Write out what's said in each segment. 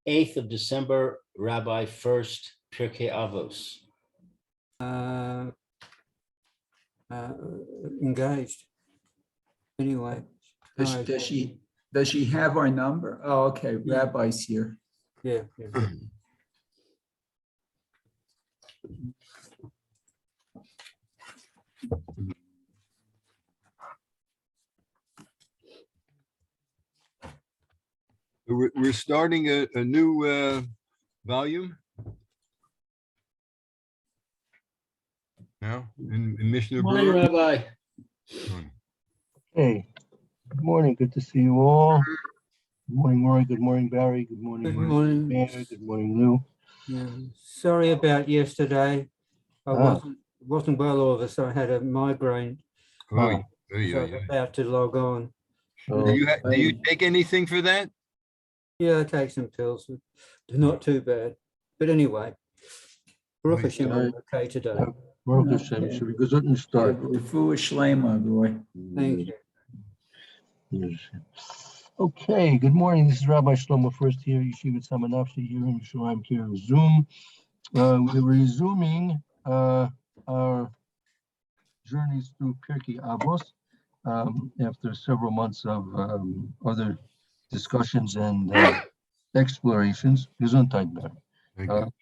8th of December, Rabbi Furst, Pierke Avos. Engaged. Anyway. Does she have our number? Oh, okay. Yeah. Rabbi's here. Yeah. We're starting a new volume now in Mishnah Morning, Brewer. Rabbi. Hey, good morning. Good to see you all. Good morning, Roy. Good morning, Barry. Good morning, Good morning. Mayor. Good morning, Lou. Yeah. Sorry about yesterday. I wasn't well all of a sudden. I had a migraine. Oh, Oh, So I was about to log on. So, do you take anything for that? Yeah, I take some pills. But they're not too bad. But anyway, Baruch Hashem, I'm okay today. Baruch Hashem, should be gesund start. Refuah Shlema, Roy. Thank you. Yes. Okay, good morning. This is Rabbi Shlomo Furst here, Yeshiva Samanafshi here in Yerushalayim here Zoom. We're resuming our journeys through Pierke Avos after several months of other discussions and explorations. Gesundheit, Barry. Thank you.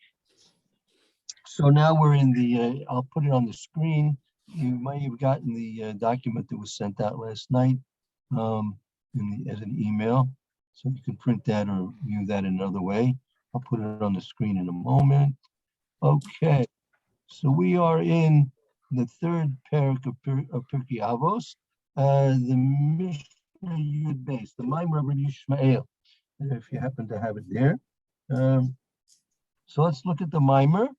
So now we're in the, I'll put it on the screen. You might have gotten the document that was sent out last night as an email. So you can print that or view that another way. I'll put it on the screen in a moment. Okay, so we are in the third parak of Pirkei Avos, the Mishnah Yud Beis, the Maimer of Rabbi Yishmael, if you happen to have it there. So let's look at the Maimer,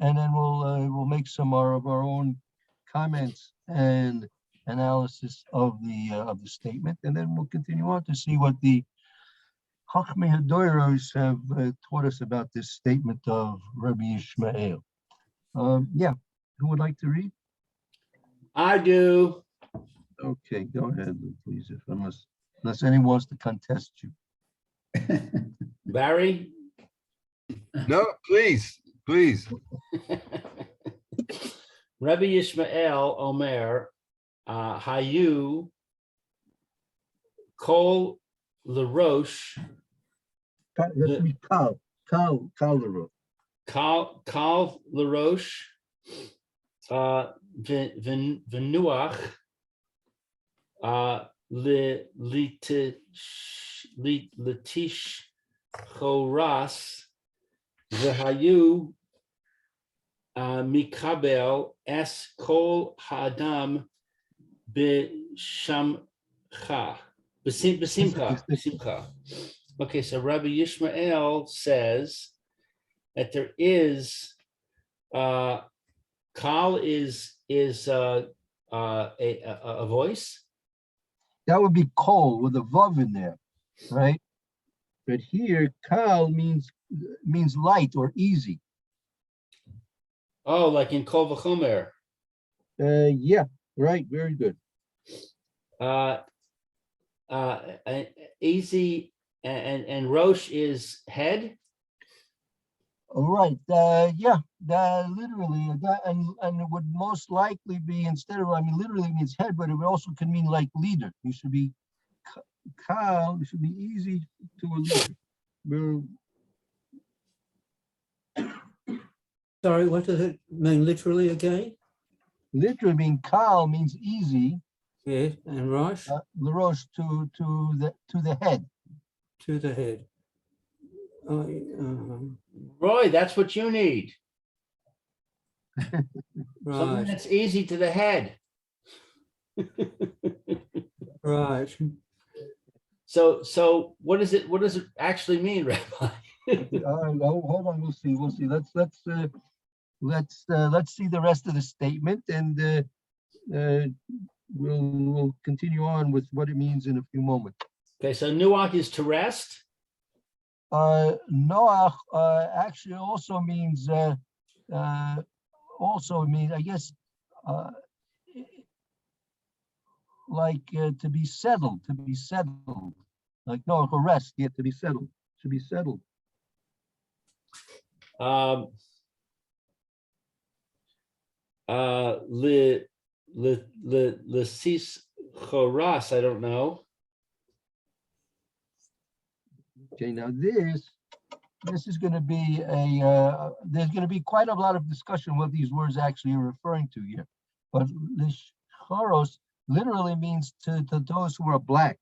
and then we'll make some of our own comments and analysis of the statement, and then we'll continue on to see what the Chachmei Hadoros have taught us about this statement of Rabbi Yishmael. Yeah, who would like to read? I do. Okay, go ahead, please, unless anyone wants to contest you. Barry? No, please. Rabbi Yishmael Omer, Hayu, Kol LaRoche, Let's read Kal Leroy. Kal LaRoche, Venuach, Letish Choras, Vehayu, Mikabel Es Kol Hadam B'Shamcha. B'Simcha. Okay, so Rabbi Yishmael says that there is Kal is a voice. That would be Kol with a vav in there, right? But here, Kal means light or easy. Oh, like in Kol V'chomer. Yeah, right. Very good. Easy and Rosh is head. All right. Yeah. Literally, and it would most likely be literally means head, but it also can mean like leader. You should be Kal. It should be easy to a leader. Sorry, what does it mean literally again? Literally mean Kal means easy. Yes, and Rosh? Larosh to the head. To the head. Roy, that's what you need. Something Right, that's easy to the head. right. So what does it actually mean, Rabbi? Hold on, we'll see. Let's see the rest of the statement, and we'll continue on with what it means in a few moments. Okay, so nuach is to rest. Noach actually also means I guess like to be settled, like Noach, a rest, yet to be settled, to be settled. Le cis choras, I don't know. Okay, now this is going to be there's going to be quite a lot of discussion what these words actually are referring to here. But lischoros literally means to those who are black.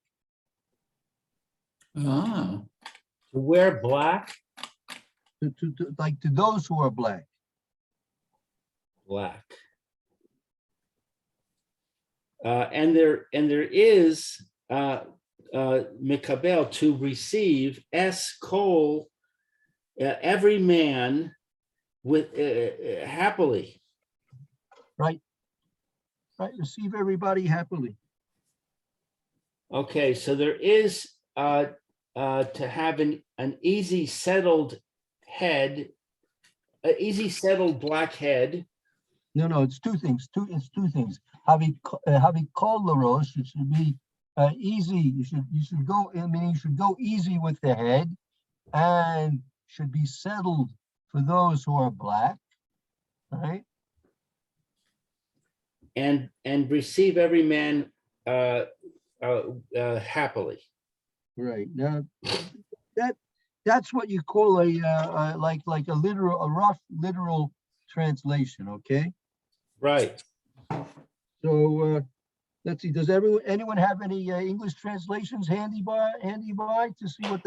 Ah, To wear black, Like to those who are black. black. And there is mikabel, to receive, es kol, every man with happily. Right, receive everybody happily. Okay, so there is to have an easy settled head, an easy settled black head. No, it's two things. It's two things. Having called the rosh, it should be easy. You should go. I mean, you should go easy with the head, and should be settled for those who are black, right? And receive every man happily. Right. Now, that's what you call a like a rough literal translation. Okay. Right. So let's see. Does anyone have any English translations handy by to see what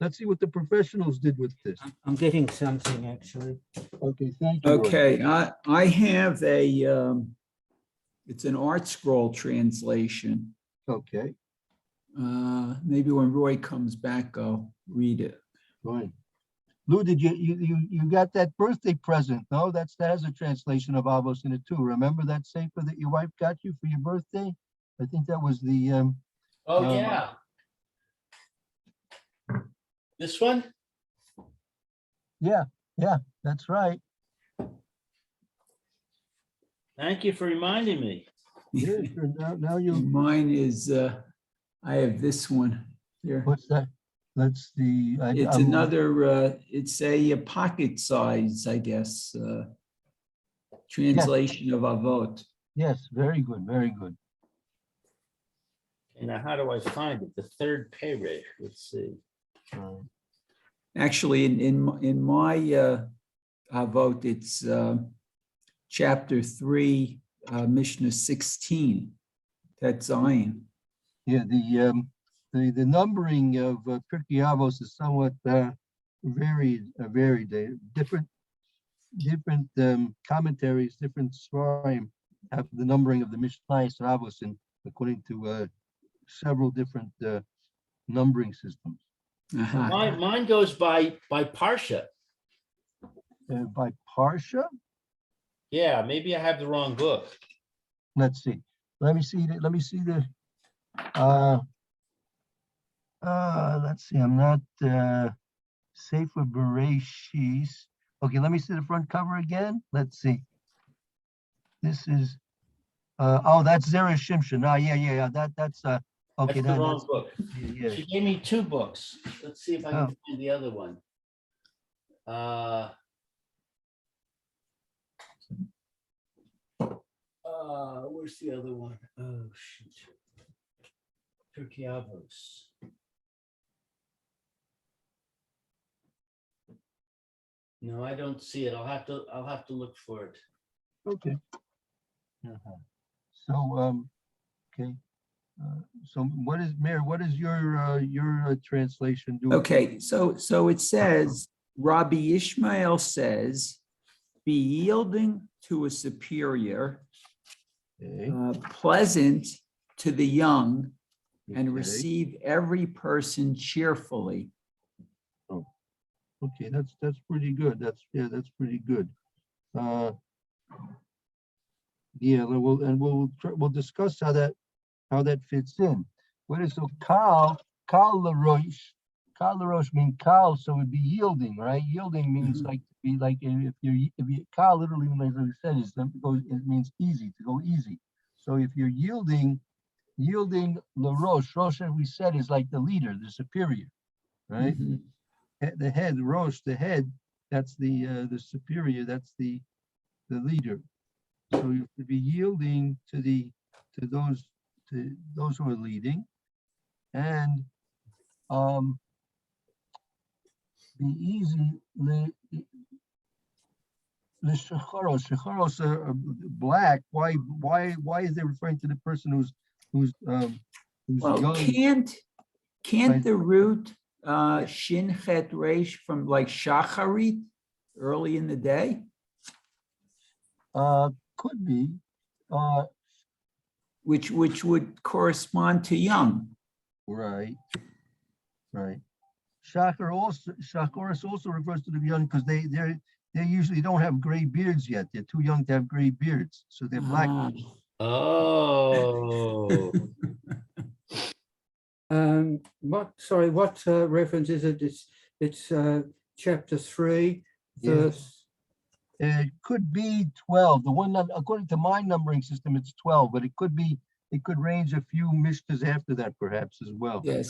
let's see what the professionals did with this. I'm getting something actually. Okay, thank you. Roy. okay. I have it's an art scroll translation. Okay, Maybe when Roy comes back, I'll read it. fine. Lou, did you got that birthday present? No, that has a translation of Avos in it too. Remember that sefer that your wife got you for your birthday? I think that was the Oh, yeah. This one? yeah, that's right. Thank you for reminding me. Yeah, sure. Now you, Mine is, I have this one here. what's that? Let's see. It's another, it's a pocket size, I guess, translation of Avot. Yes, very good, very good. And now how do I find it? The third page. Let's see. Actually, in my Avot, it's chapter 3, Mishnah 16. That's Zion. Yeah, the numbering of Pierke Avos is somewhat varied. Different commentaries, different svarim have the numbering of the Mishnah Avos in according to several different numbering systems. Uh-huh. Mine goes by Parsha. By Parsha, Yeah, maybe I have the wrong book. let's see. Let me see the. Let's see. I'm not Sefer Bereshis. Okay, let me see the front cover again. Let's see. This is. Oh, that's Zera Shimshon. Oh, yeah. That's okay. That's the wrong book. Yeah. She gave me two books. Let's see if I can Oh. find the other one. Where's the other one? Oh, shoot. Pierke Avos. No, I don't see it. I'll have to look for it. Okay. So okay. So what is Mayor? What is your translation doing? Okay, so it says, Rabbi Ishmael says, be yielding to a superior, Okay. pleasant to the young, and Okay. receive every person cheerfully. Okay, that's pretty good. That's pretty good. Yeah, we'll discuss how that fits in. What is so kal larosh? Kal larosh means kal, so it'd be yielding, right? Yielding means like to be like if you kal literally, like I said, it means easy, to go easy. So if you're yielding larosh, rosh, as we said, is like the leader, the superior, right? Mhm. The head, rosh, the head, that's the superior, that's the leader. So you have to be yielding to those who are leading, and be easy. The shecharos are black. Why is it referring to the person who's Well, young? can't the root shin chet resh from like shacharit early in the day? Could be. Which would correspond to young. Right. Shacharis also refers to the young because they usually don't have gray beards yet. They're too young to have gray beards, so they're black. Ah. Oh, What reference is it? It's chapter 3, Yeah. verse. It could be 12. The one according to my numbering system, it's 12, but it could range a few mishtas after that, perhaps as well. Yes,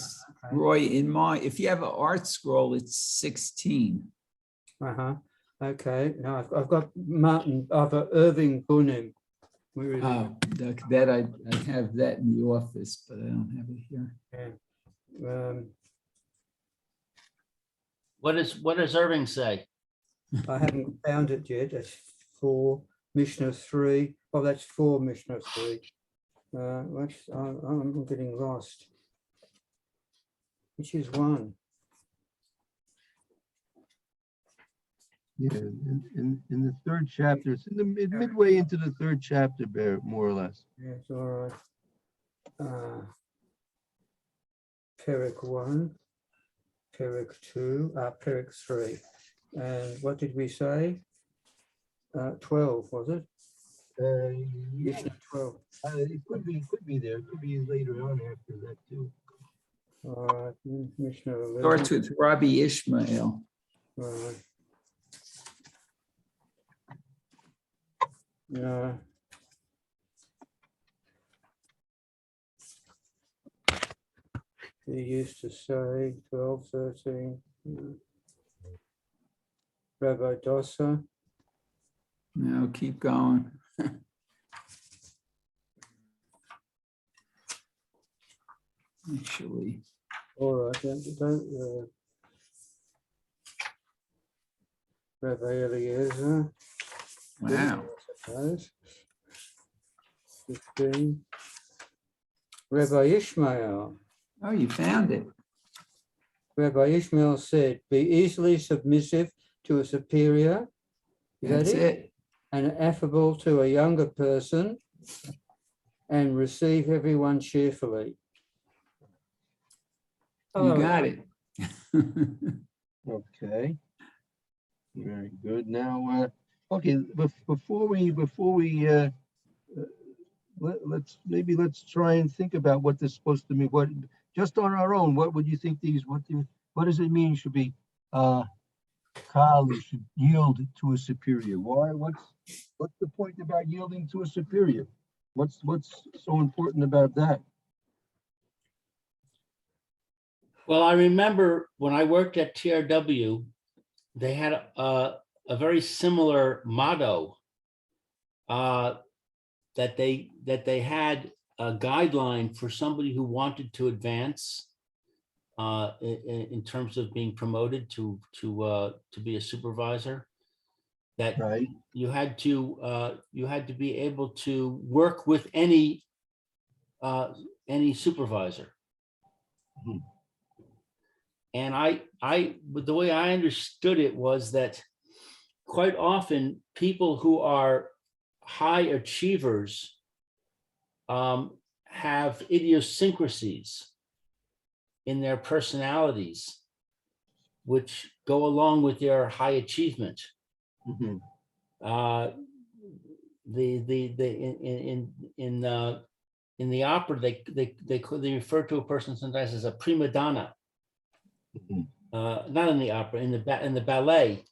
Roy, if you have an art scroll, it's 16. Okay, now I've got Martin, Irving Bunim. Where is Oh, that I have that in the office, but I don't have it here. it? what does Irving say? I haven't found it yet. That's 4 Mishnah 3. Oh, that's 4 Mishnah 3. I'm getting lost. Which is 1? Yeah, in the third chapter, it's in the midway into the third chapter, more or less. Yes, all right. Perek 1, Perek 2, Perek 3. And what did we say? 12, was it? Yeah, Mishnah 12. it could be there. It could be later on after that too. All right, Mishnah 11. Starts with Rabbi Ishmael. All right. No. He used to say 12, 13. Rabbi Dosa. No, keep going. Actually, All right, Rabbi Eliezer. wow. I suppose. 15. Rabbi Ishmael. Oh, you found it. Rabbi Ishmael said, be easily submissive to a superior. Is that That's it. And affable to a younger person, and receive everyone cheerfully. You got it. Okay. Very good. Now, okay. Before we let's try and think about what this is supposed to mean. What, just on our own, what would you think what does it mean should be Kali should yield to a superior? Why? What's the point about yielding to a superior? What's so important about that? Well, I remember when I worked at TRW, they had a very similar motto that they had a guideline for somebody who wanted to advance in terms of being promoted to be a supervisor. That Right. you had to be able to work with any supervisor. Mhm. And the way I understood it was that quite often people who are high achievers have idiosyncrasies in their personalities, which go along with their high achievement. Mm-hmm. In the opera, they refer to a person sometimes as a prima donna. Mhm. Not in the opera, in the ballet,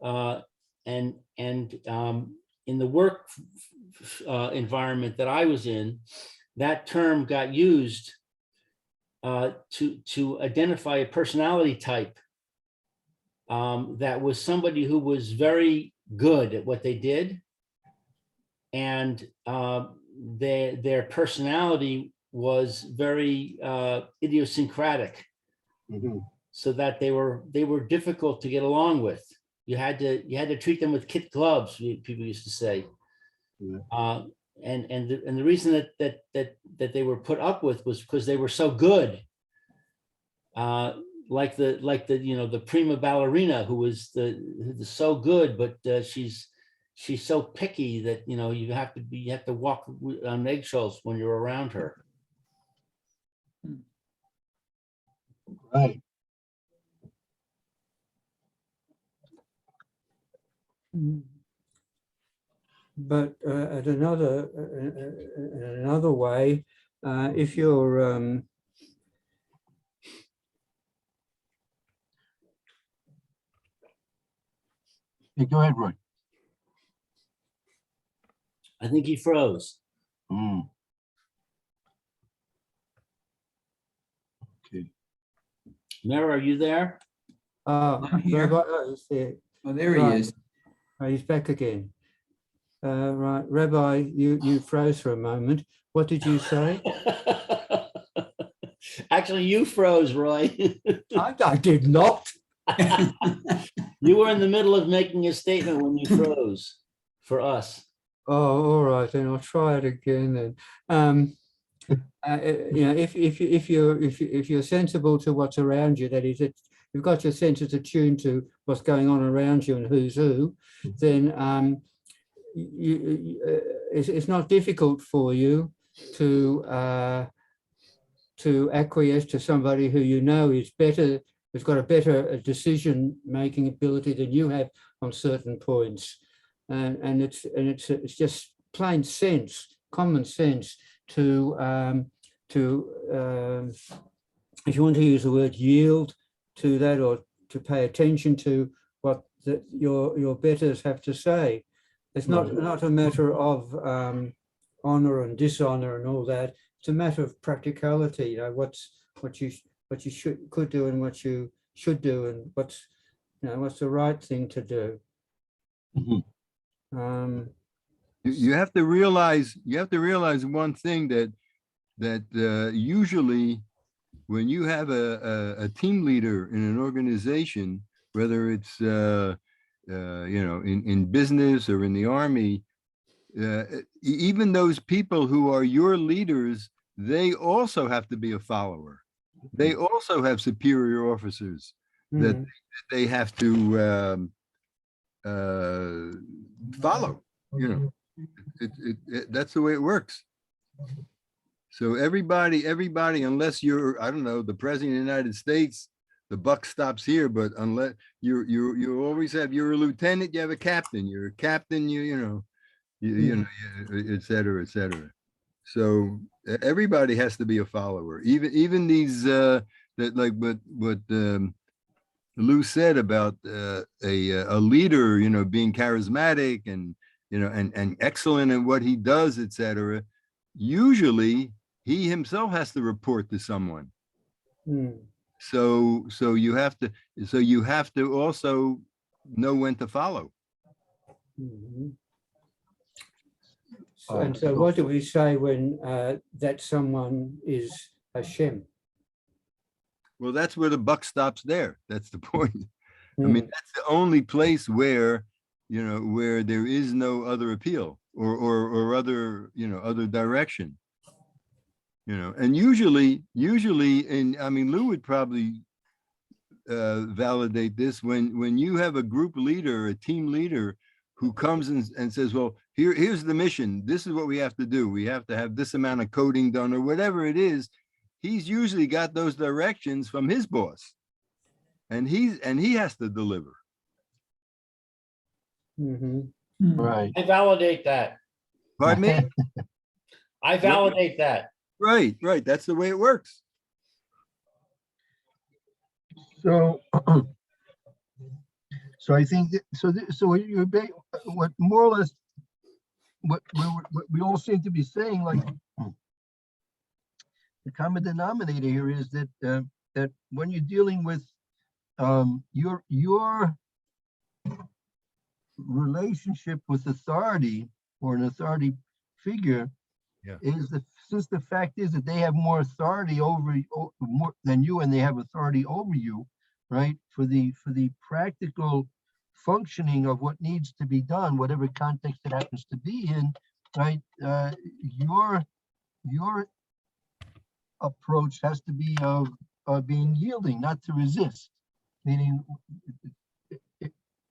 and in the work environment that I was in, that term got used to identify a personality type that was somebody who was very good at what they did. And their personality was very idiosyncratic, Mhm. so that they were difficult to get along with. You had to treat them with kid gloves, people used to say. Yeah. And the reason that they were put up with was because they were so good. Like the prima ballerina who was so good, but she's so picky that you have to walk on eggshells when you're around her. Right. But at another in another way, if you're Hey, go ahead, Roy. I think he froze. Mm. Okay. Mara, are you there? I'm here. Rabbi, he's there. Oh, there he Right. is. Oh, he's back again. Right, Rabbi, you froze for a moment. What did you say? Actually, you froze, Roy. I did not. You were in the middle of making a statement when you froze for us. Oh, all right, then I'll try it again then. If you're sensible to what's around you, that is, you've got your senses attuned to what's going on around you and who's who, then it's not difficult for you to acquiesce to somebody who you know is better, has got a better decision-making ability than you have on certain points. And it's just plain sense, common sense to if you want to use the word yield to that, or to pay attention to what your betters have to say. It's not a matter of honor and dishonor and all that. It's a matter of practicality. What you could do and what you should do, and what's the right thing to do. Mhm. You have to realize one thing, that usually when you have a team leader in an organization, whether it's in business or in the army, even those people who are your leaders, they also have to be a follower. They also have superior officers that they have to follow. That's the way it works. So everybody, unless you're, I don't know, the president of the United States, the buck stops here. But unless you always have, you're a lieutenant, you have a captain. You're a captain, et cetera, et cetera. So everybody has to be a follower. Even these that, like what Lou said about a leader, being charismatic and and excellent in what he does, et cetera. Usually he himself has to report to someone. So you have to also know when to follow. And so what do we say when that someone is Hashem? Well, that's where the buck stops there. That's the point. I mean, that's the only place where, where there is no other appeal or other, other direction. And usually, and I mean, Lou would probably validate this, when you have a group leader, a team leader who comes and says, well, here's the mission. This is what we have to do. We have to have this amount of coding done, or whatever it is. He's usually got those directions from his boss, and he has to deliver. Right. I validate that. Pardon me? I validate that. Right. That's the way it works. So, so I think what more or less what we all seem to be saying, like the common denominator here is that that when you're dealing with your relationship with authority or an authority figure Yeah. is since the fact is that they have more authority more than you, and they have authority over you, right? For the practical functioning of what needs to be done, whatever context it happens to be in, right? Your approach has to be of being yielding, not to resist. Meaning,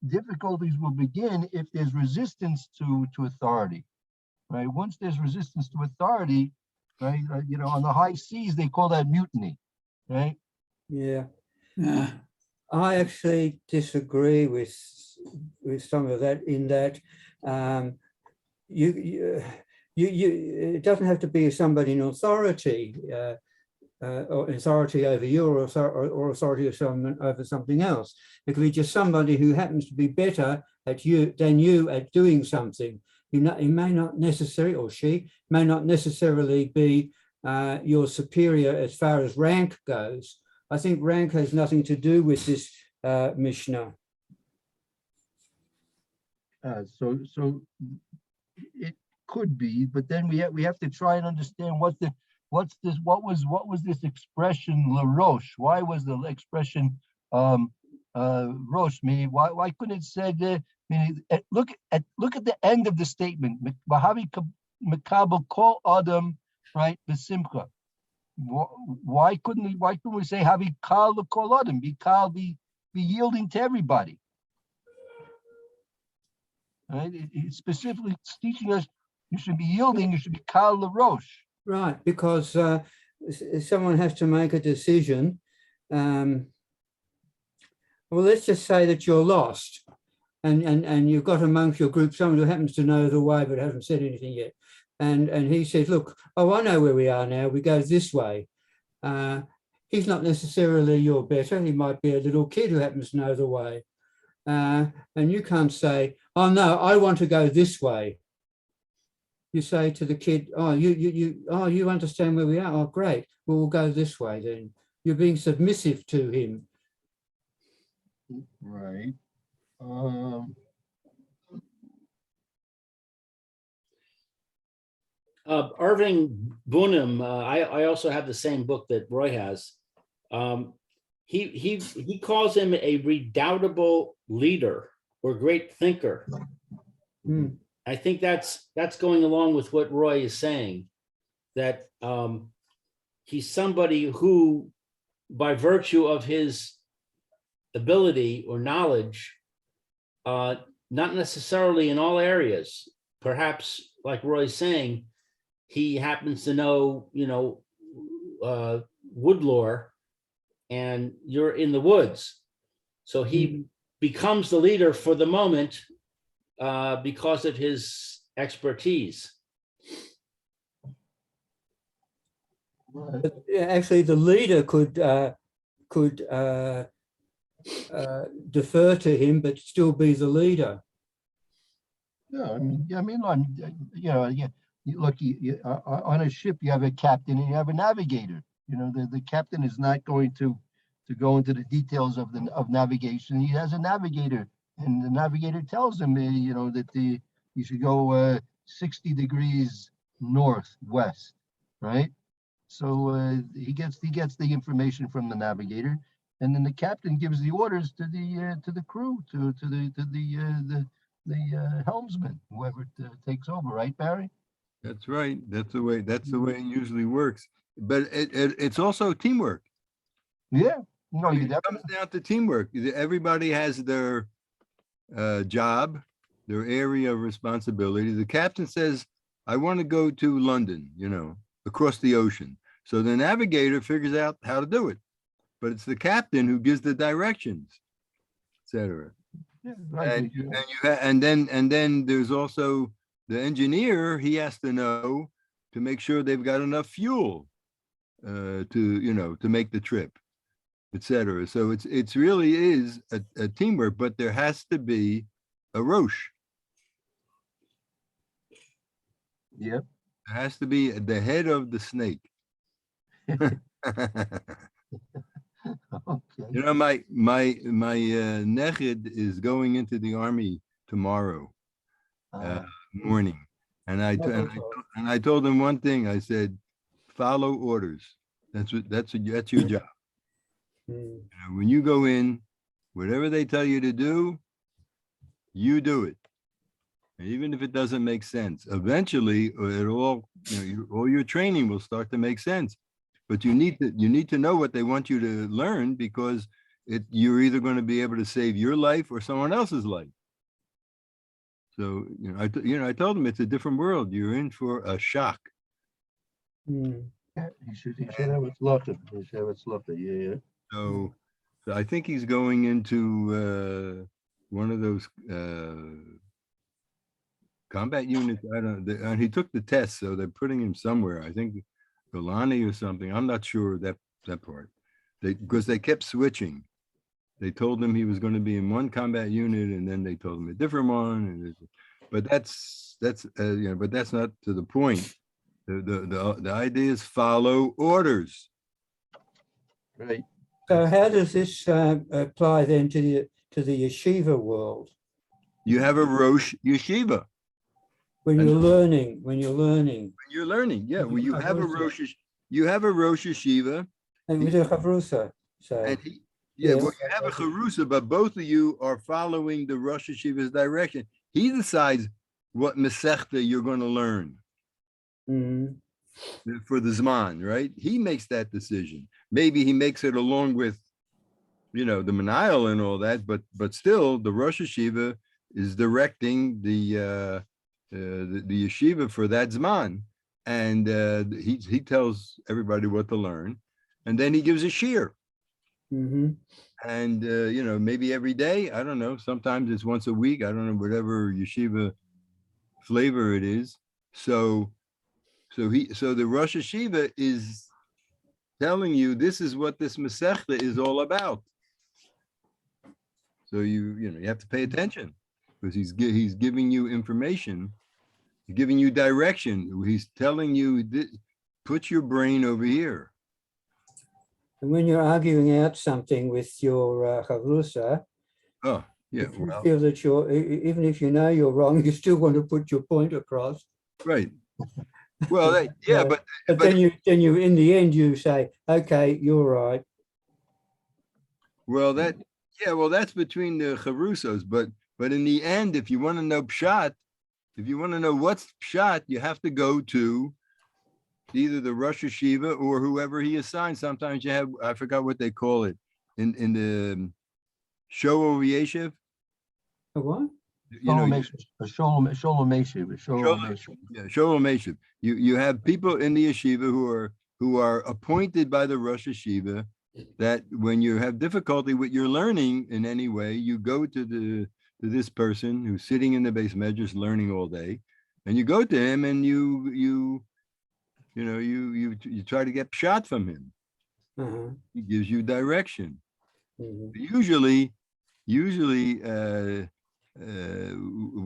difficulties will begin if there's resistance to authority, right? Once there's resistance to authority, right? On the high seas, they call that mutiny, right? Yeah. Yeah. I actually disagree with some of that in that you it doesn't have to be somebody in authority or authority over you or authority over something else. It could be just somebody who happens to be better than you at doing something. He may not necessarily, or she may not necessarily be your superior as far as rank goes. I think rank has nothing to do with this Mishnah. So it could be, but then we have to try and understand what was this expression la roche? Why was the expression roche? Meaning, why couldn't it said? Meaning, look at the end of the statement. Mahavi mekabel kol adam, right? Besimcha. Why couldn't we say havi kal kol adam? Be yielding to everybody. Right? It's specifically teaching us you should be yielding. You should be kal larosh. Right, because someone has to make a decision. Well, let's just say that you're lost, and you've got amongst your group someone who happens to know the way but hasn't said anything yet, and he says, "Look, oh, I know where we are now. We go this way." He's not necessarily your better. He might be a little kid who happens to know the way, and you can't say, "Oh no, I want to go this way." You say to the kid, "Oh, you understand where we are? Oh, great. Well, we'll go this way then." You're being submissive to him. Right. Irving Bunim, I also have the same book that Roy has. He calls him a redoubtable leader or great thinker. Mm. I think that's going along with what Roy is saying, that he's somebody who, by virtue of his ability or knowledge, not necessarily in all areas, perhaps like Roy's saying, he happens to know, wood lore, and you're in the woods. So he becomes the leader for the moment because of his expertise. But actually, the leader could defer to him, but still be the leader. Yeah, look, on a ship, you have a captain and you have a navigator. The captain is not going to go into the details of navigation. He has a navigator, and the navigator tells him, that you should go 60 degrees northwest, right? So he gets the information from the navigator, and then the captain gives the orders to the crew, to the helmsman, whoever takes over, right, Barry? That's right. That's the way it usually works. But it's also teamwork. Yeah. No, you It comes down to teamwork. Everybody has their job, their area of responsibility. The captain says, "I want to go to London, across the ocean." So the navigator figures out how to do it, but it's the captain who gives the directions, etc. Yeah, right. And then there's also the engineer. He has to know to make sure they've got enough fuel to make the trip, etc. So it's really is a teamwork, but there has to be a roche. Yep. There has to be the head of the snake. Okay. You know, my neched is going into the army tomorrow morning, and I told him one thing. I said, follow orders. That's your job. Mm. You know, when you go in, whatever they tell you to do, you do it. And even if it doesn't make sense, eventually it all, all your training will start to make sense. But you need to know what they want you to learn, because you're either going to be able to save your life or someone else's life. So, I told him it's a different world. You're in for a shock. Mm. Yeah, he should have it locked. He should have it locked. Yeah. So I think he's going into one of those combat units. I don't know. And he took the test, so they're putting him somewhere. I think Golani or something. I'm not sure that part. Because they kept switching. They told him he was going to be in one combat unit, and then they told him a different one. But that's but that's not to the point. The idea is follow orders. Right. So how does this apply then to the yeshiva world? You have a Rosh Yeshiva. When you're learning, You're learning, yeah. Well, you have a Chavrusa. Rosh Yeshiva, and with a chavrusa, so and you have a Yes. Charusa, but both of you are following the Rosh Yeshiva's direction. He decides what Masechta you're going to learn Mhm. for the Zman, right? He makes that decision. Maybe he makes it along with, the Manayil and all that, but still, the Rosh Yeshiva is directing the yeshiva for that Zman, and he tells everybody what to learn, and then he gives a shiur. Mhm. And maybe every day, I don't know, sometimes it's once a week, I don't know, whatever yeshiva flavor it is. So the Rosh Yeshiva is telling you this is what this Masechta is all about. So you have to pay attention, because he's giving you information, he's giving you direction. He's telling you, put your brain over here. And when you're arguing out something with your chavrusa, Oh, yeah, if you well, feel that even if you know you're wrong, you still want to put your point across. right. Well, but then you in the end you say, okay, you're right. well, that's between the charusos, but in the end, if you want to know pshat, if you want to know what's pshat, you have to go to either the Rosh Yeshiva or whoever he assigns. Sometimes you have, I forgot what they call it, in the Shoel Yeshiv. A what? Shoel Yeshiv. You have people in the yeshiva who are appointed by the Rosh Yeshiva, that when you have difficulty with your learning in any way, you go to this person who's sitting in the base medrash learning all day, and you go to him and you try to get pshat from him. Uh-huh. He gives you direction. Mhm. Usually,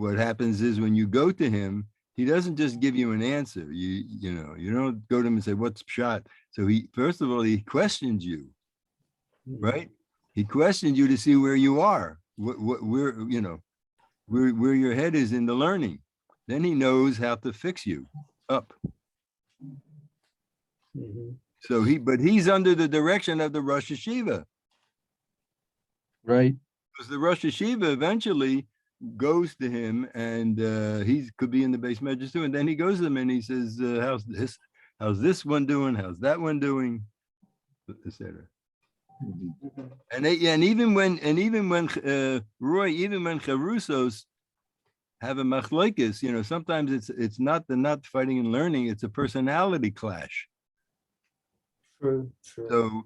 what happens is when you go to him, he doesn't just give you an answer. You don't go to him and say, what's pshat? So first of all, he questions you, right? He questions you to see where you are, where your head is in the learning. Then he knows how to fix you up. Mhm. But he's under the direction of the Rosh Yeshiva. Right. Because the Rosh Yeshiva eventually goes to him, and he could be in the base medrash too. And then he goes to them and he says, how's this one doing? How's that one doing? Etc. And even when Charusos have a machlokes, sometimes it's not fighting and learning, it's a personality clash. True. So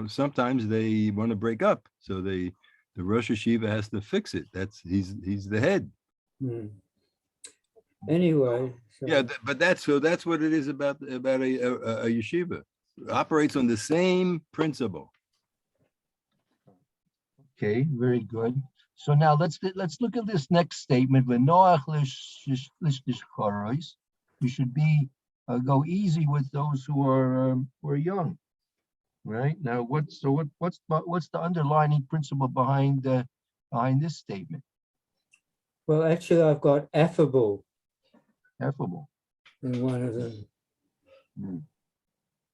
sometimes they want to break up. So the Rosh Yeshiva has to fix it. He's the head. Mm. Anyway. So, Yeah, but that's what it is about a yeshiva. It operates on the same principle. Okay, very good. So now let's look at this next statement. When Noach we should be go easy with those who are young. right? Now, what's the underlining principle behind this statement? Well, actually, I've got affable Affable. in one of them,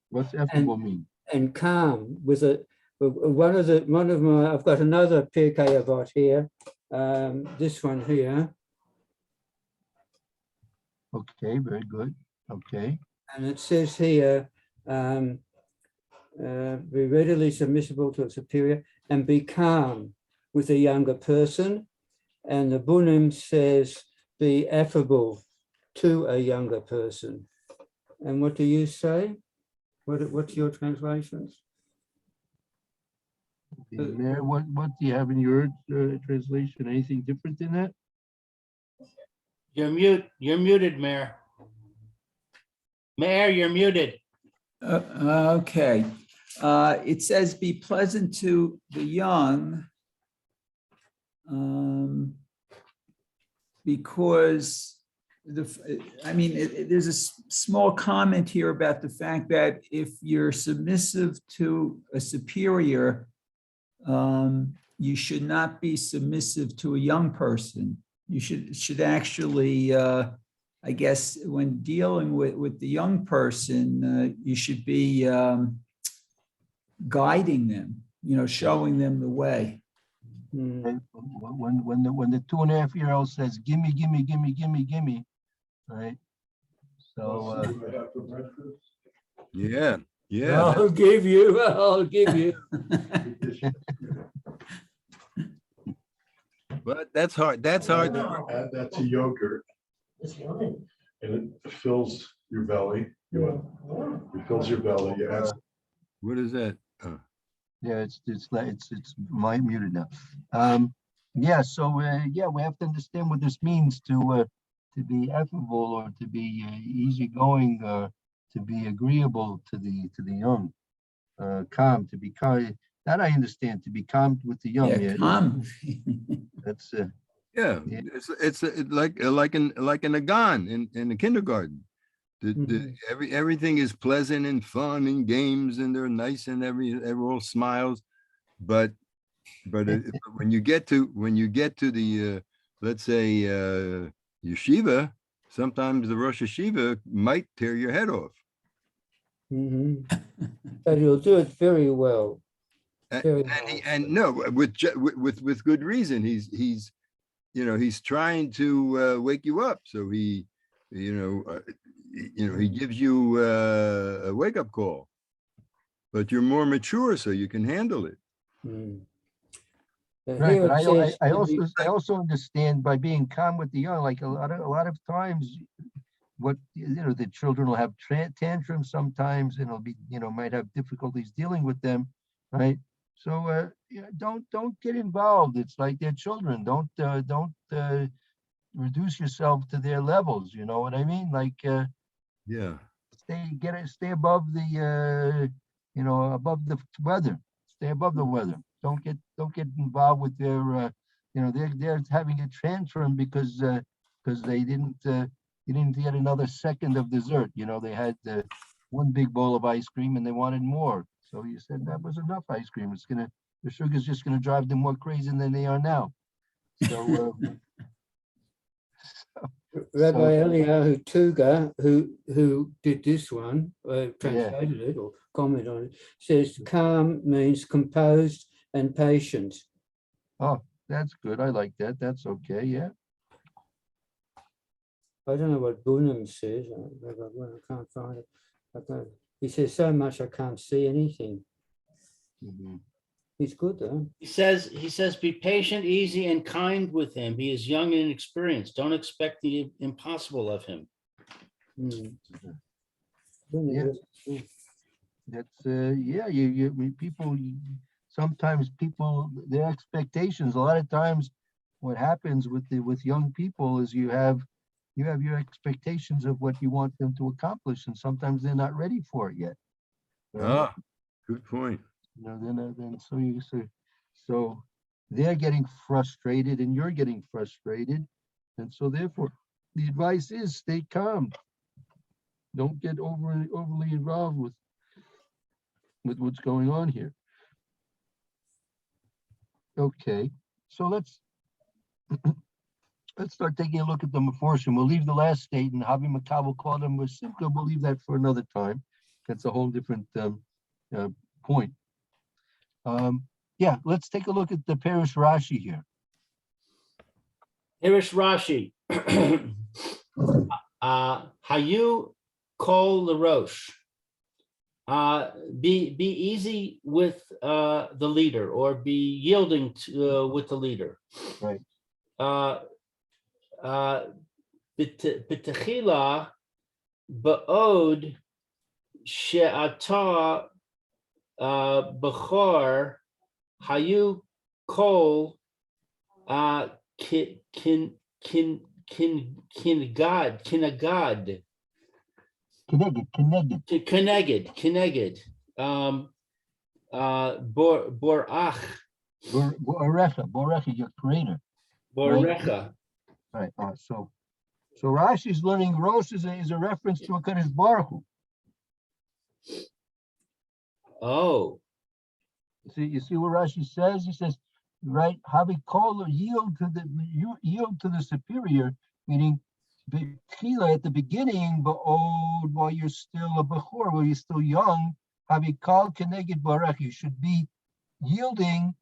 What's affable mean? and calm with a one of my. I've got another Pierke Avos here. This one here, Okay, very good. Okay. and it says here, be readily submissible to a superior and be calm with a younger person. And the Bunim says be affable to a younger person. And what do you say? What's your translations? Mayor, what do you have in your translation? Anything different than that? You're muted, Mayor. Mayor, you're muted. Okay. It says be pleasant to the young. Because there's a small comment here about the fact that if you're submissive to a superior, you should not be submissive to a young person. You should actually, I guess, when dealing with the young person, you should be guiding them, showing them the way. Hmm. When the 2.5-year-old says, gimme, gimme, gimme, gimme, gimme, right? So, Yeah, yeah. I'll give you. But that's hard. That's hard. Add that to yogurt and it fills your belly. It fills your belly. You add What is that? yeah, it's muted now. Yeah, so we have to understand what this means to be affable or to be easygoing, to be agreeable to the young, calm, to be kind. That I understand, to be calm with the young. Yeah, calm. That's Yeah, Yeah. it's like in a gun in the kindergarten. Everything is pleasant and fun and games and they're nice and everyone smiles, but when you get to the let's say yeshiva, sometimes the Rosh Yeshiva might tear your head off. Mhm. But he'll do it very well. Very And no, with good reason. He's trying to wake you up. So he gives you a wake up call, but you're more mature, so you can handle it. Mm. right. Here But it says I to be- also understand by being calm with the young, like a lot of times, what the children will have tantrums sometimes, and it'll be might have difficulties dealing with them, right? So don't get involved. It's like they're children. Don't reduce yourself to their levels. You know what I mean? Like Yeah. stay above the above the weather. Stay above the weather. Don't get involved with their they're having a tantrum because they didn't get another second of dessert. They had one big bowl of ice cream and they wanted more. So you said that was enough ice cream. The sugar's just gonna drive them more crazy than they are now. So Rabbi Eliyahu Tuga, who did this one, translated it or commented on it, says calm means composed and patient. oh, that's good. I like that. That's okay. Yeah. I don't know what Bunham says. I can't find it. He says so much I can't see anything. Mhm. He's good though. He says, be patient, easy, and kind with him. He is young and inexperienced. Don't expect the impossible of him. Mm. Yeah. That's sometimes people their expectations. A lot of times, what happens with young people is you have your expectations of what you want them to accomplish, and sometimes they're not ready for it yet. Right? Ah, good point. So they're getting frustrated, and you're getting frustrated, and so therefore, the advice is stay calm. Don't get overly involved with with what's going on here. Okay, so let's start taking a look at the Meforshim. We'll leave the last state and Havi Makabel called them with Simcha. We'll leave that for another time. That's a whole different point. Yeah, let's take a look at the Perish Rashi here. Here is Rashi. Hayu kol l'rosh. Be easy with the leader, or be yielding to, with the leader. Right. B'techila ba'od she'ata b'chor hayu kol kinagad borach Borecha, your creator. borecha. Right. So Rashi's learning Rosh is a reference to a Kadosh Baruch Hu. Oh, You see what Rashi says? He says, right, Havi kol yield to the superior, meaning B'chila at the beginning, but while you're still a Bechor, while you're still young, Havi kol keneged barach, you should be yielding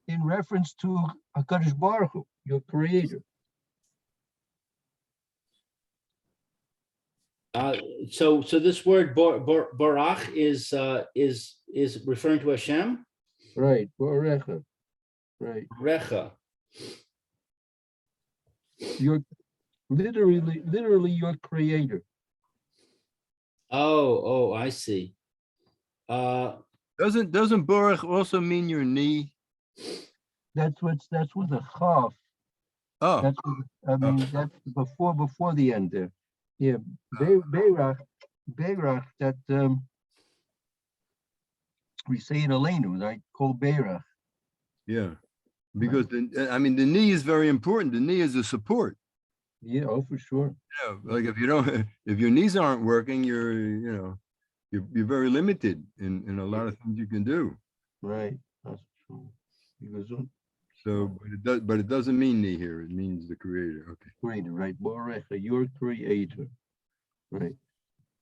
in reference to HaKadosh Baruch Hu, your creator. so this word borach is referring to Hashem. Right, Borecha. Right. Recha. You're literally your creator. Oh, I see. Doesn't Baruch also mean your knee? That's with a chaf. Oh, That's that's before the end there. Yeah, Beirach, that we say in Elenu, right? Called Beirach. yeah. Because the knee is very important. The knee is a support. Yeah, for sure. Yeah, like if your knees aren't working, you're very limited in a lot of things you can do. Right, that's true. Because So, but it doesn't mean knee here. It means the creator. Okay. creator, right? Borecha, your creator. Right.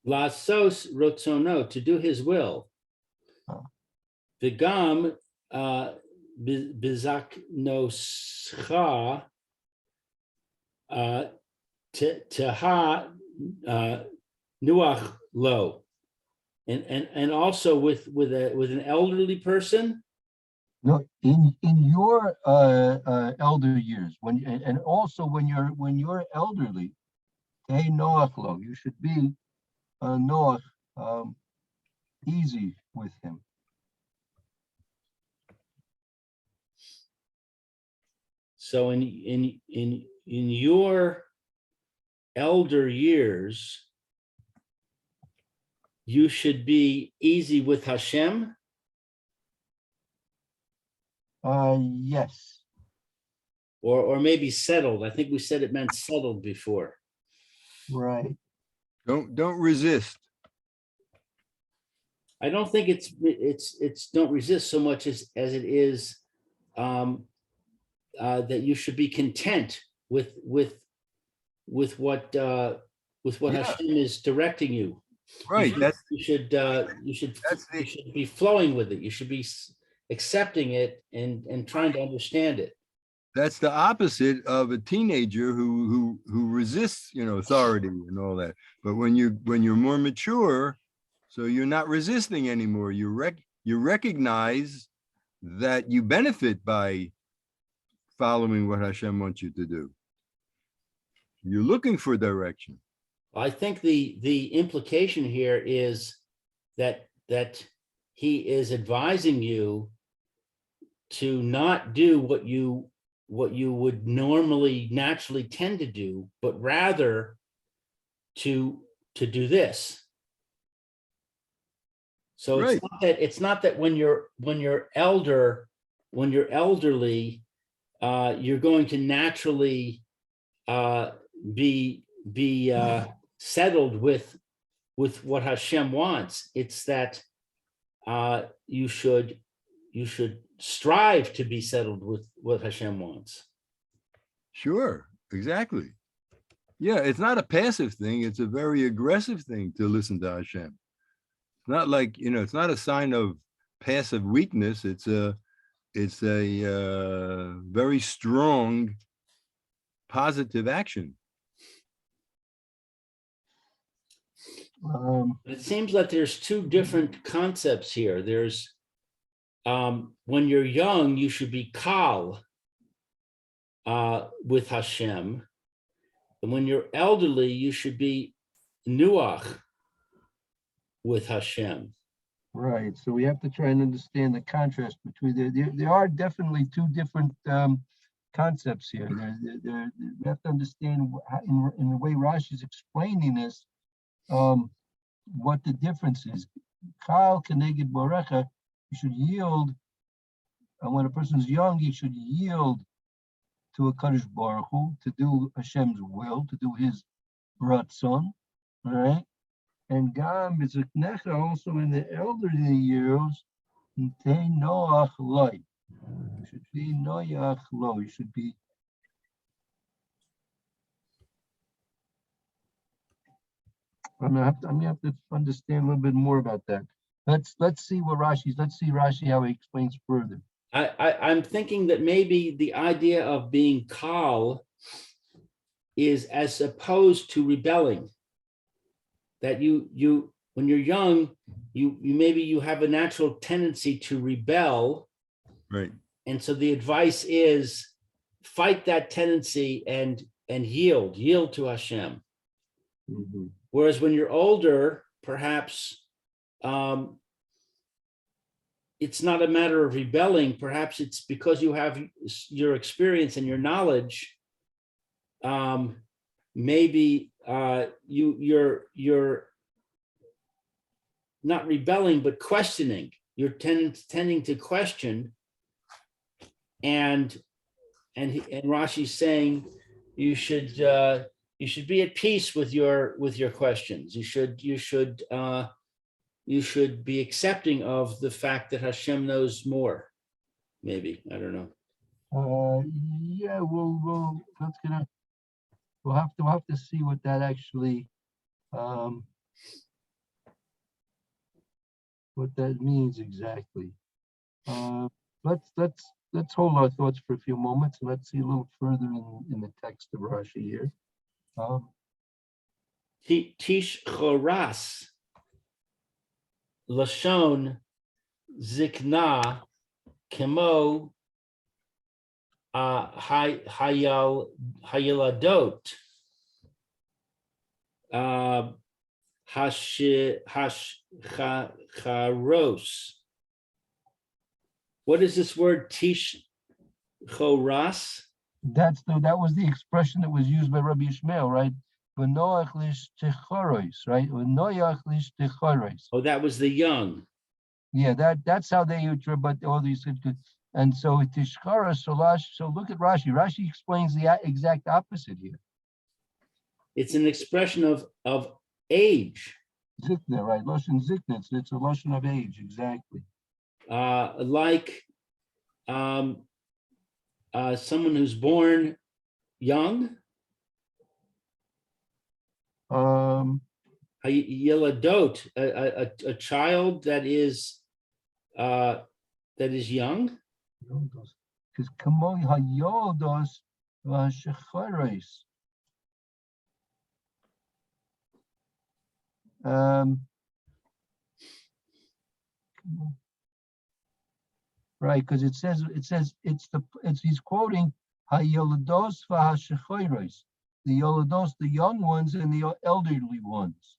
Lasos rotzono, to do his will. V'gam bizaknoscha teha nuach lo. And also with an elderly person. No, in your elder years, and also when you're elderly, hey Noach lo, you should be Noach, easy with him. So in your elder years, you should be easy with Hashem. Yes. Or maybe settled. I think we said it meant settled before. Right. Don't resist. I don't think it's don't resist so much as it is that you should be content with what Yeah. Hashem is directing you. Right. You should be flowing with it. You should be accepting it and trying to understand it. That's the opposite of a teenager who resists, authority and all that. But when you're more mature, so you're not resisting anymore. You recognize that you benefit by following what Hashem wants you to do. You're looking for direction. I think the implication here is that he is advising you to not do what you would normally naturally tend to do, but rather to do this. So Right. it's not that when you're elderly, you're going to naturally be settled with what Hashem wants. It's that you should strive to be settled with what Hashem wants. Sure, exactly. Yeah, it's not a passive thing. It's a very aggressive thing to listen to Hashem. It's not like, it's not a sign of passive weakness. It's a very strong, positive action. It seems like there's two different concepts here. There's when you're young, you should be kal with Hashem. And when you're elderly, you should be nuach with Hashem. Right. So we have to try and understand the contrast between there are definitely two different concepts here. We have to understand in the way Rashi is explaining this, what the difference is. Kal keneged borecha, you should yield, and when a person's young, you should yield to a Kadosh Baruch Hu, to do Hashem's will, to do His ratzon, all right? And Gam is a knecha also in the elderly years, Tei noach loy. You should be noach lo. You should be. I'm gonna have to understand a little bit more about that. Let's see Rashi how he explains further. I'm thinking that maybe the idea of being kal is as opposed to rebelling. That you when you're young, you maybe you have a natural tendency to rebel. Right. And so the advice is fight that tendency and yield to Hashem. Mm-hmm. Whereas when you're older, perhaps it's not a matter of rebelling. Perhaps it's because you have your experience and your knowledge. Maybe you're not rebelling, but questioning. You're tending to question. And Rashi's saying you should be at peace with your questions. You should be accepting of the fact that Hashem knows more. Maybe, I don't know. Yeah, we'll have to see what that actually what that means exactly. Let's hold our thoughts for a few moments and let's see a little further in the text of Rashi here. Tish choras lashon zikna kemo hayaladot charos. What is this word tish choras? That was the expression that was used by Rabbi Yishmael, right? V'noach lish techoros, right? V'noach lish techoros. Oh, that was the young. Yeah, that's how they but all these. And so tishchara, so look at Rashi. Rashi explains the exact opposite here. It's an expression of age. Zikna, right? Lashon zikna. It's a lashon of age, exactly. Like someone who's born young. Yeladot, a child that is young. Because kamo hayodos v'shecharos. Right, because it says he's quoting hayolados v'hashecharos, the yolados, the young ones and the elderly ones.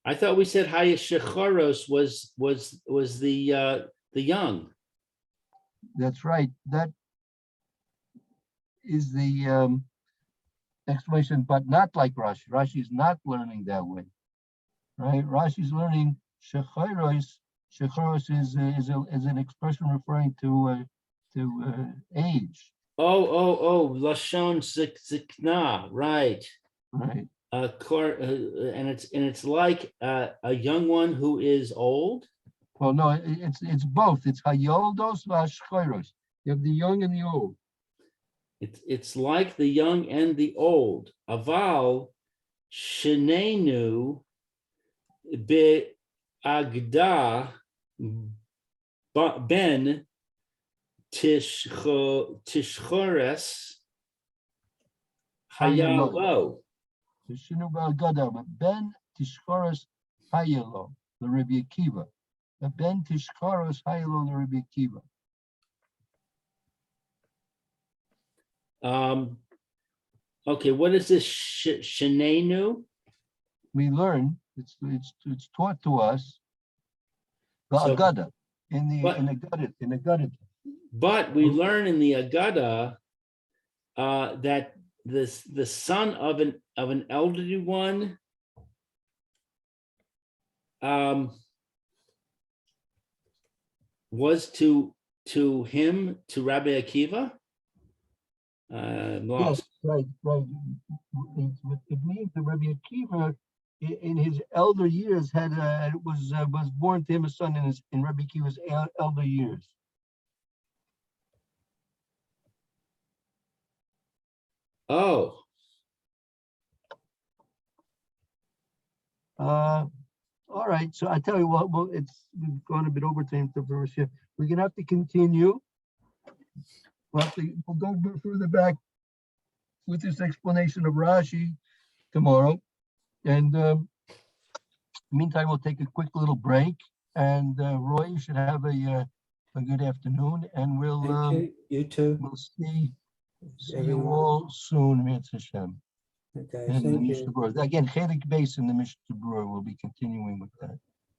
I thought we said hayashecharos was the young. That's right. That is the explanation, but not like Rashi. Rashi is not learning that way, right? Rashi's learning shecharos. Shecharos is an expression referring to age. Oh, lashon zikna, right? Right. And it's like a young one who is old. Well, no, it's both. It's hayoldos v'ashchoros. You have the young and the old. It's like the young and the old. Aval shenenu be'agda ben tishchores hayalo. Shinu ba'agada, but ben tishchoros hayelo, the Rabbi Akiva. Ben tishchoros hayelo, the Rabbi Akiva. Okay, what is this shenenu? We learn, it's taught to us, the So- agada, in the But- Agada. But we learn in the Agada that the son of an elderly one was to Rabbi Akiva. I'm Yes, lost. right. It means that Rabbi Akiva, in his elder years, was born to him a son in Rabbi Akiva's elder years. Oh, All right, so I tell you what, well, we've gone a bit over time to verse here. We're gonna have to continue. We'll go further back with this explanation of Rashi tomorrow. And meantime, we'll take a quick little break. And Roy, you should have a good afternoon, and Thank you. You too. we'll see you Everyone. all soon, Mitzvah Hashem. Okay, And the thank Mishnah you. Berurah. Again, Chelik Base in the Mishnah Berurah will be continuing with that.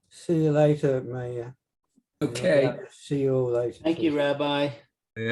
See you later, Maya. Okay. See you all later. thank you, too. Rabbi.